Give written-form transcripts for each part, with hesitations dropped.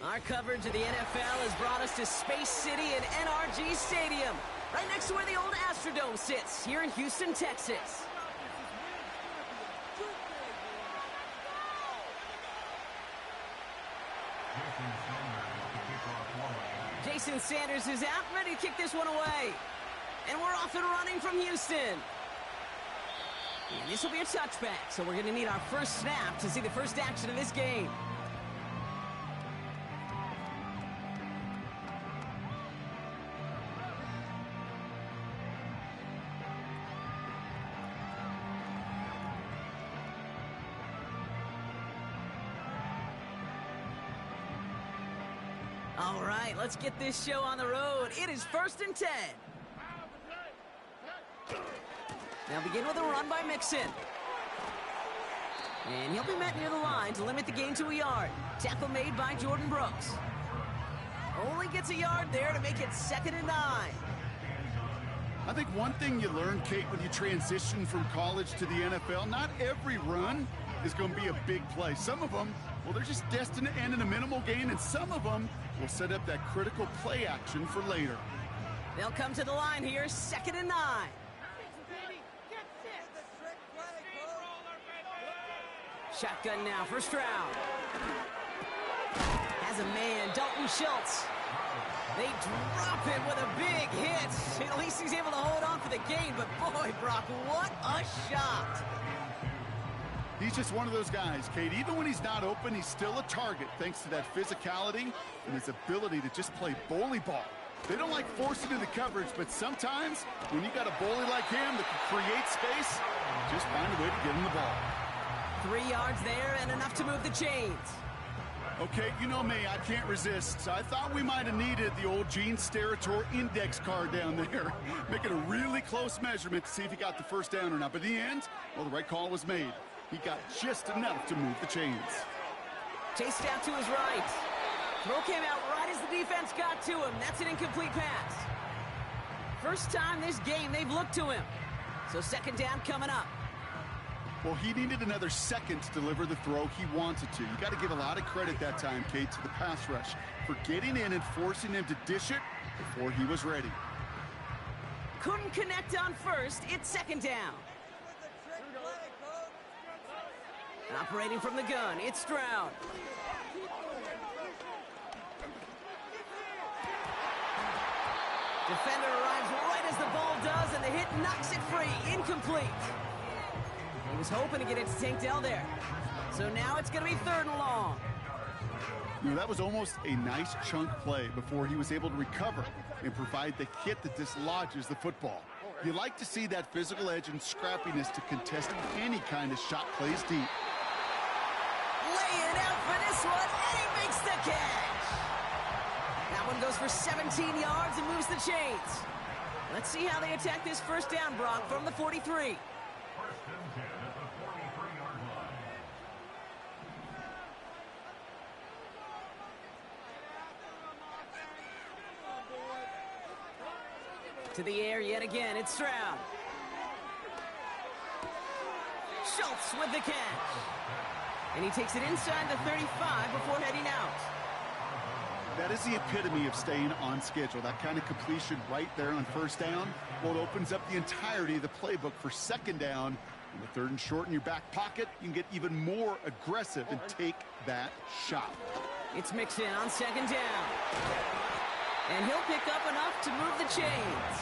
Our coverage of the NFL has brought us to Space City and NRG Stadium, right next to where the old Astrodome sits, here in Houston, Texas. Jason Sanders is out, ready to kick this one away. And we're off and running from Houston. And this will be a touchback, so we're going to need our first snap to see the first action of this game. All right, let's get this show on the road. It is 1st and 10. Now begin with a run by Mixon. And he'll be met near the line to limit the gain to a yard. Tackle made by Jordan Brooks. Only gets a yard there to make it 2nd and 9. I think one thing you learn, Kate, when you transition from college to the NFL, not every run is going to be a big play. Some of them, well, they're just destined to end in a minimal gain, and some of them will set up that critical play action for later. They'll come to the line here, 2nd and 9. Shotgun now, first round. Has a man, Dalton Schultz. They drop it with a big hit. At least he's able to hold on for the gain, but boy, Brock, what a shot. He's just one of those guys, Kate. Even when he's not open, he's still a target thanks to that physicality and his ability to just play bully ball. They don't like forcing into coverage, but sometimes when you got a bully like him that can create space, just find a way to get him the ball. 3 yards there and enough to move the chains. Okay, you know me, I can't resist. I thought we might have needed the old Gene Steratore index card down there. Making a really close measurement to see if he got the first down or not. But in the end, well, the right call was made. He got just enough to move the chains. Chased out to his right. Throw came out right as the defense got to him. That's an incomplete pass. First time this game they've looked to him. So 2nd down coming up. Well, he needed another second to deliver the throw he wanted to. You got to give a lot of credit that time, Kate, to the pass rush for getting in and forcing him to dish it before he was ready. Couldn't connect on first. It's 2nd down. Operating from the gun, it's Stroud. Defender arrives right as the ball does, and the hit knocks it free. Incomplete. He was hoping to get it to Tank Dell there. So now it's going to be 3rd and long. You know, that was almost a nice chunk play before he was able to recover and provide the hit that dislodges the football. You like to see that physical edge and scrappiness to contest any kind of shot plays deep. Laying out for this one, and he makes the catch. That one goes for 17 yards and moves the chains. Let's see how they attack this first down, Brock, from the 43. To the air yet again, it's Stroud. Schultz with the catch. And he takes it inside the 35 before heading out. That is the epitome of staying on schedule. That kind of completion right there on first down. Well, it opens up the entirety of the playbook for 2nd down. In the 3rd and short in your back pocket, you can get even more aggressive and take that shot. It's Mixon on 2nd down. And he'll pick up enough to move the chains.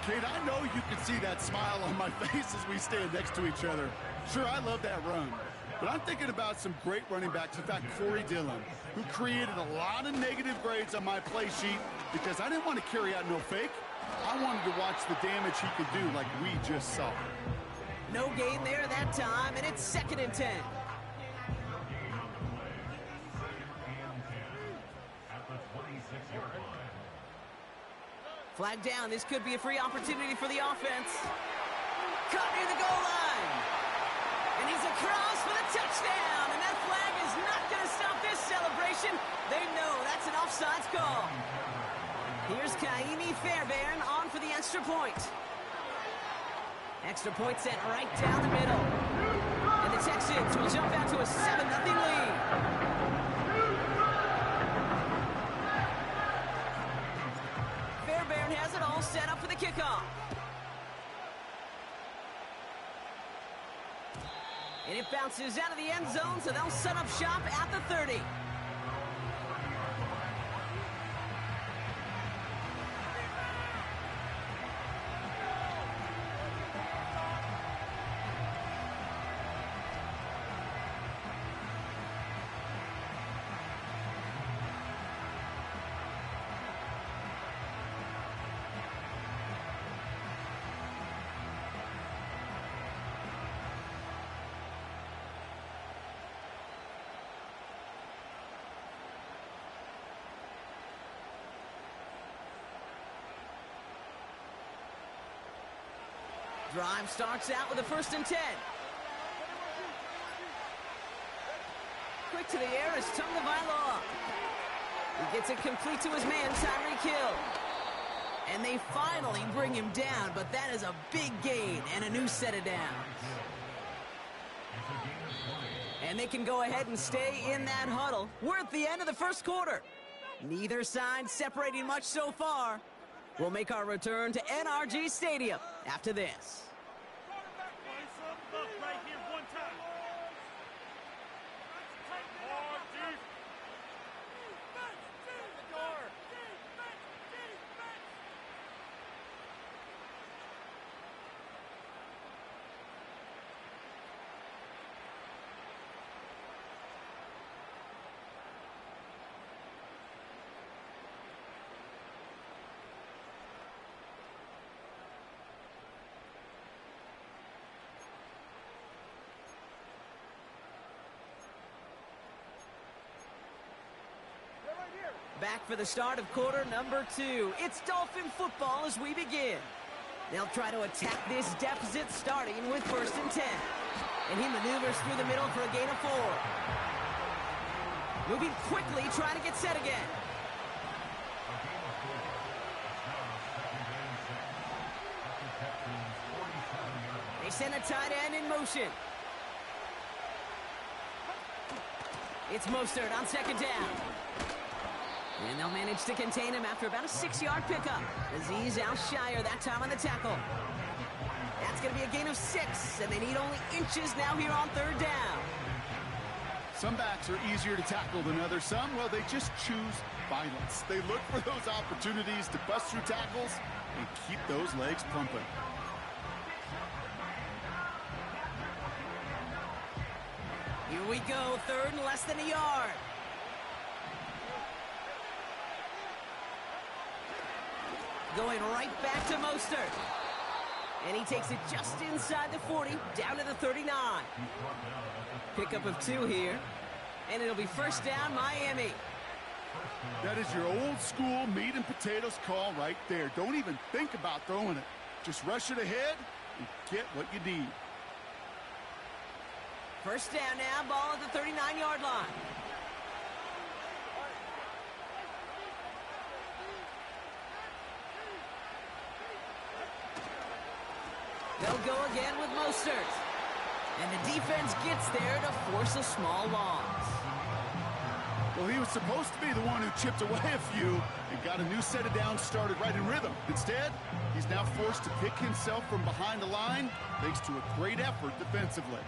Kate, I know you can see that smile on my face as we stand next to each other. Sure, I love that run. But I'm thinking about some great running backs. In fact, Corey Dillon, who created a lot of negative grades on my play sheet because I didn't want to carry out no fake. I wanted to watch the damage he could do like we just saw. No gain there that time, and it's 2nd and 10. Flag down. This could be a free opportunity for the offense. Caught near the goal line. And he's across for the touchdown. And that flag is not going to stop this celebration. They know that's an offsides call. Here's Kaimi Fairbairn on for the extra point. Extra point set right down the middle. And the Texans will jump out to a 7-0 lead. kickoff. And it bounces out of the end zone, so they'll set up shop at the 30. Drive starts out with a 1st and 10. Quick to the air is Tagovailoa. He gets it complete to his man, Tyreek Hill. And they finally bring him down, but that is a big gain and a new set of downs. And they can go ahead and stay in that huddle. We're at the end of the 1st quarter. Neither side separating much so far. We'll make our return to NRG Stadium after this. Back for the start of quarter number 2. It's Dolphin football as we begin. They'll try to attack this deficit starting with 1st and 10. And he maneuvers through the middle for a gain of 4. Moving quickly, trying to get set again. They send a tight end in motion. It's Mostert on 2nd down. And they'll manage to contain him after about a 6-yard pickup. Azeez Al-Shire that time on the tackle. That's going to be a gain of 6, and they need only inches now here on 3rd down. Some backs are easier to tackle than others. Some, well, they just choose violence. They look for those opportunities to bust through tackles and keep those legs pumping. Here we go, 3rd and less than a yard. Going right back to Mostert. And he takes it just inside the 40, down to the 39. Pickup of 2 here. And it'll be 1st down, Miami. That is your old school meat and potatoes call right there. Don't even think about throwing it. Just rush it ahead and get what you need. 1st down now, ball at the 39-yard line. They'll go again with Mostert. And the defense gets there to force a small loss. Well, he was supposed to be the one who chipped away a few and got a new set of downs started right in rhythm. Instead, he's now forced to pick himself from behind the line thanks to a great effort defensively.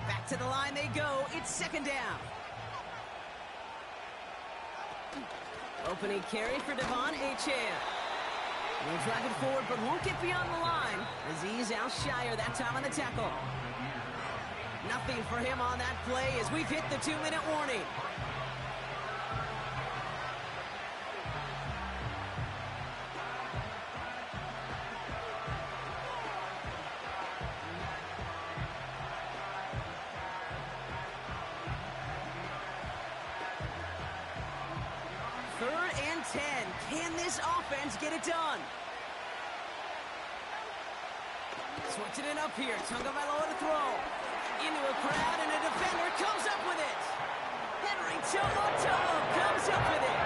Back to the line they go. It's 2nd down. Opening carry for Devon Achane. He'll drive it forward, but won't get beyond the line. Azeez Al-Shire that time on the tackle. Nothing for him on that play as we've hit the 2-minute warning. Can this offense get it done? Switching it up here. Tagovailoa to throw. Into a crowd, and a defender comes up with it. Henry To'o comes up with it.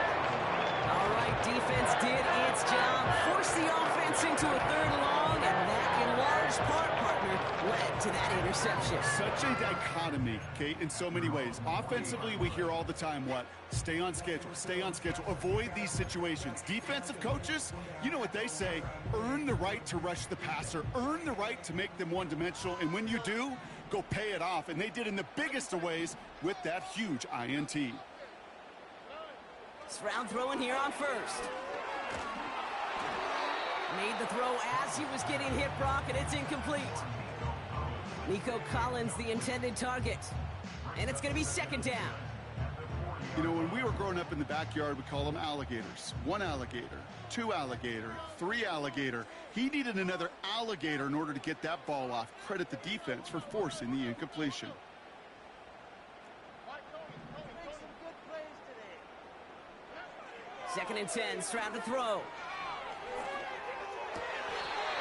All right, defense did its job. Forced the offense into a 3rd and long, and that in large first part, partner, led to that interception. Such a dichotomy, Kate, in so many ways. Offensively, we hear all the time what? Stay on schedule, avoid these situations. Defensive coaches, you know what they say, earn the right to rush the passer, earn the right to make them one-dimensional, and when you do, go pay it off. And they did in the biggest of ways with that huge INT. Stroud throwing here on first. Made the throw as he was getting hit, Brock, and it's incomplete. Nico Collins, the intended target. And it's going to be second down. You know, when we were growing up in the backyard, we call them alligators. One alligator, two alligator, three alligator. He needed another alligator in order to get that ball off. Credit the defense for forcing the incompletion. Second and 10, Stroud to throw.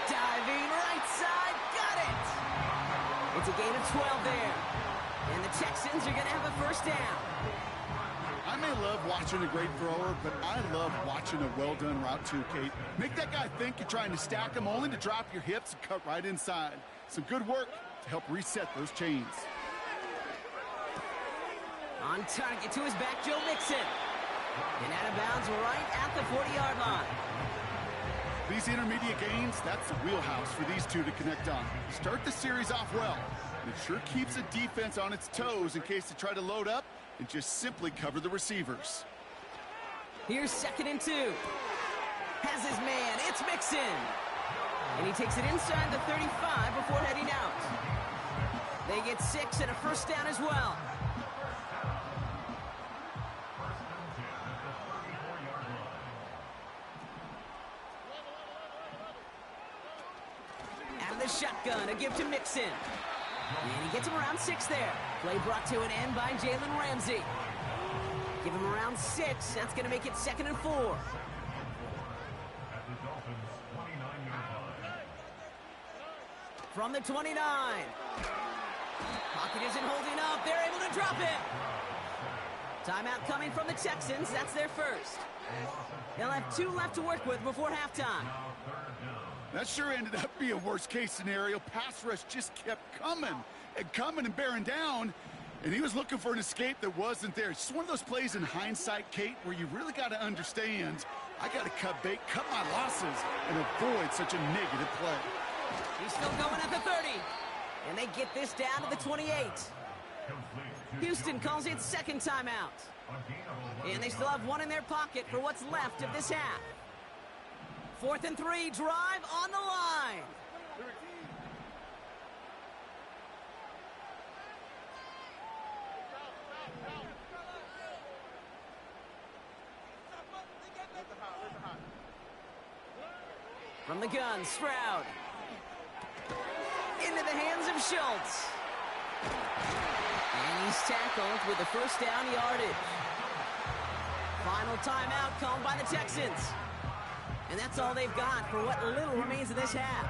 Diving right side, got it! It's a gain of 12 there. And the Texans are going to have a first down. I may love watching a great thrower, but I love watching a well-done route too, Kate. Make that guy think you're trying to stack him only to drop your hips and cut right inside. Some good work to help reset those chains. On target to his back, Joe Mixon. And out of bounds right at the 40-yard line. These intermediate gains, that's the wheelhouse for these two to connect on. Start the series off well. It sure keeps the defense on its toes in case they try to load up and just simply cover the receivers. Here's second and 2. Has his man, it's Mixon. And he takes it inside the 35 before heading out. They get 6 and a first down as well. The shotgun, a give to Mixon. And he gets him around 6 there. Play brought to an end by Jalen Ramsey. Give him around 6. That's going to make it second and 4. From the 29. Pocket isn't holding up. They're able to drop it. Timeout coming from the Texans. That's their first. They'll have 2 left to work with before halftime. That sure ended up being a worst-case scenario. Pass rush just kept coming and bearing down, and he was looking for an escape that wasn't there. It's just one of those plays in hindsight, Kate, where you really got to understand, I got to cut bait, cut my losses, and avoid such a negative play. He's still going at the 30, and they get this down to the 28. Houston calls it second timeout, and they still have 1 in their pocket for what's left of this half. 4th and 3, drive on the line. From the gun, Stroud. Into the hands of Schultz. And he's tackled with the first down yardage. Final timeout called by the Texans. And that's all they've got for what little remains of this half.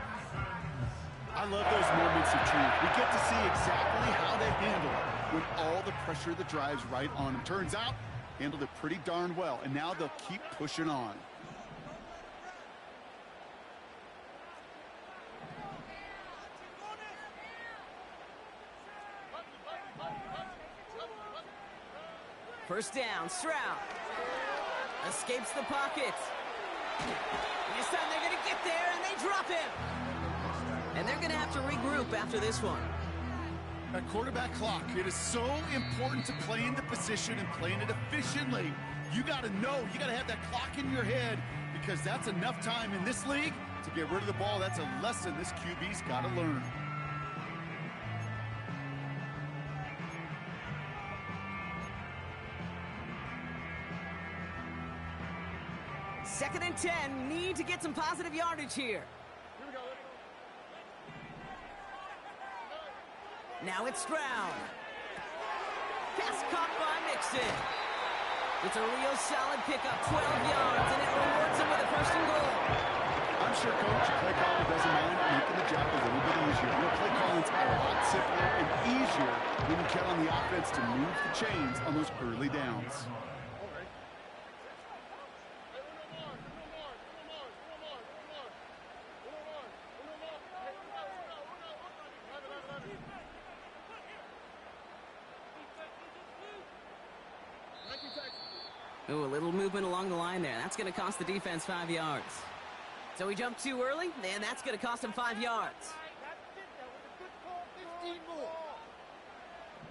I love those moments of truth. We get to see exactly how they handle it when all the pressure that drives right on them. Turns out, handled it pretty darn well, and now they'll keep pushing on. First down, Stroud. Escapes the pocket. This time they're going to get there, and they drop him. And they're going to have to regroup after this one. That quarterback clock, it is so important to play in the position and playing it efficiently. You got to know, you got to have that clock in your head because that's enough time in this league to get rid of the ball. That's a lesson this QB's got to learn. Second and 10, need to get some positive yardage here. Now it's Stroud. Pass caught by Mixon. It's a real solid pickup, 12 yards, and it rewards him with a first and goal. I'm sure Coach play caller doesn't mind making the job a little bit easier. You know, play calling's a lot simpler and easier when you count on the offense to move the chains on those early downs. Ooh, a little movement along the line there. That's going to cost the defense 5 yards. So he jumped too early, and that's going to cost him 5 yards.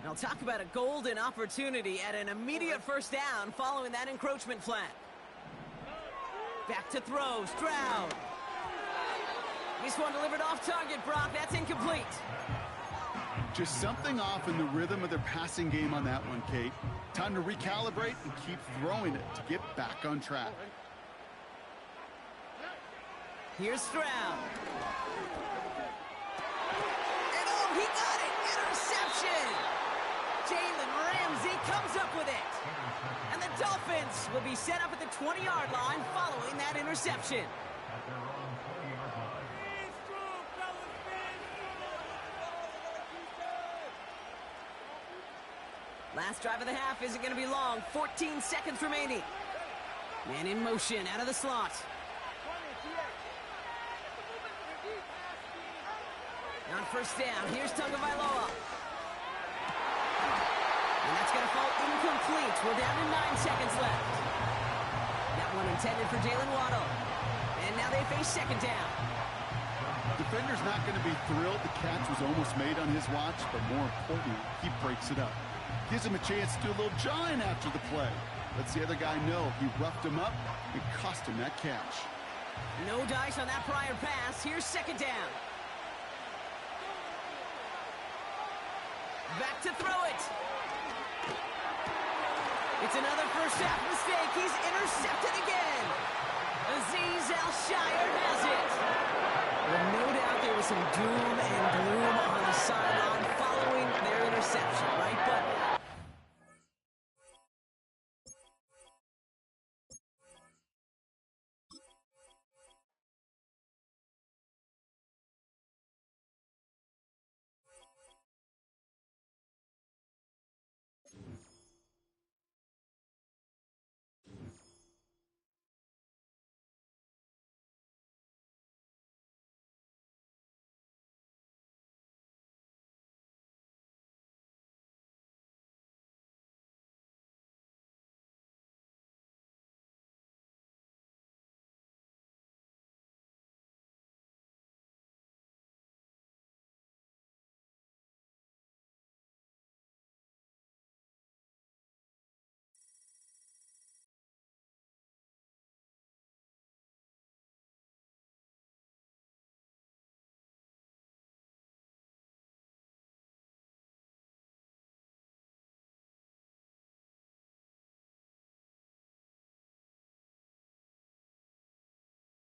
Now talk about a golden opportunity at an immediate first down following that encroachment flag. Back to throw, Stroud. This one delivered off target, Brock. That's incomplete. Just something off in the rhythm of their passing game on that one, Kate. Time to recalibrate and keep throwing it to get back on track. Here's Stroud. And oh, he got it! Interception! Jalen Ramsey comes up with it. And the Dolphins will be set up at the 20-yard line following that interception. Last drive of the half isn't going to be long. 14 seconds remaining. Man in motion out of the slot. On first down, here's Tagovailoa. And that's going to fall incomplete. We're down to 9 seconds left. That one intended for Jalen Waddle. And now they face second down. Defender's not going to be thrilled the catch was almost made on his watch, but more importantly, he breaks it up. Gives him a chance to do a little jawing after the play. Lets the other guy know he roughed him up and cost him that catch. No dice on that prior pass. Here's second down. Back to throw it. It's another first half mistake. He's intercepted again. Azeez Al-Shire has it. Well, no doubt there was some doom and gloom on the sideline